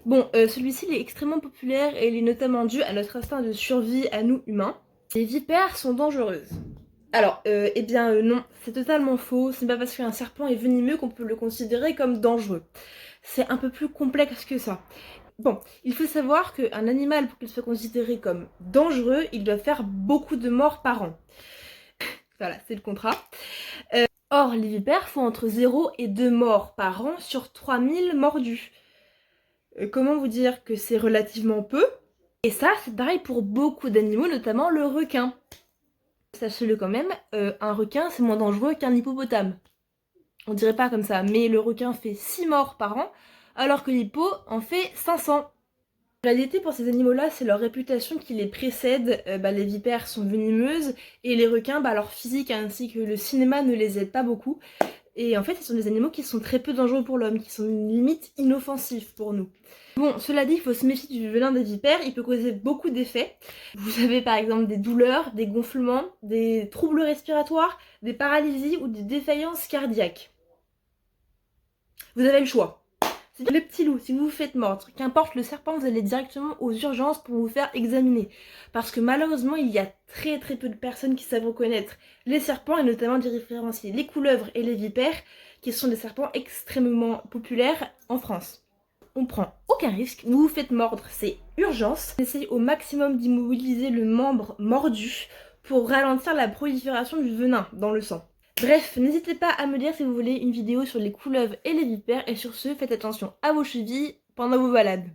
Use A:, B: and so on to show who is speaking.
A: Bon, celui-ci il est extrêmement populaire et il est notamment dû à notre instinct de survie à nous humains. Les vipères sont dangereuses. Alors, eh bien non, c'est totalement faux. Ce n'est pas parce qu'un serpent est venimeux qu'on peut le considérer comme dangereux. C'est un peu plus complexe que ça. Bon, il faut savoir qu'un animal, pour qu'il soit considéré comme dangereux, il doit faire beaucoup de morts par an. Voilà, c'est le contrat. Or, les vipères font entre 0 et 2 morts par an sur 3000 mordus. Comment vous dire que c'est relativement peu? Et ça, c'est pareil pour beaucoup d'animaux, notamment le requin. Sachez-le quand même, un requin, c'est moins dangereux qu'un hippopotame. On dirait pas comme ça, mais le requin fait 6 morts par an, alors que l'hippo en fait 500. La réalité pour ces animaux-là, c'est leur réputation qui les précède. Les vipères sont venimeuses, et les requins, leur physique ainsi que le cinéma ne les aident pas beaucoup. Et en fait, ce sont des animaux qui sont très peu dangereux pour l'homme, qui sont limite inoffensifs pour nous. Bon, cela dit, il faut se méfier du venin des vipères, il peut causer beaucoup d'effets. Vous avez par exemple des douleurs, des gonflements, des troubles respiratoires, des paralysies ou des défaillances cardiaques. Vous avez le choix. Le petit loup, si vous vous faites mordre, qu'importe le serpent, vous allez directement aux urgences pour vous faire examiner. Parce que malheureusement, il y a très peu de personnes qui savent reconnaître les serpents et notamment différencier les couleuvres et les vipères, qui sont des serpents extrêmement populaires en France. On prend aucun risque, vous vous faites mordre, c'est urgence. On essaye au maximum d'immobiliser le membre mordu pour ralentir la prolifération du venin dans le sang. Bref, n'hésitez pas à me dire si vous voulez une vidéo sur les couleuvres et les vipères, et sur ce, faites attention à vos chevilles pendant vos balades.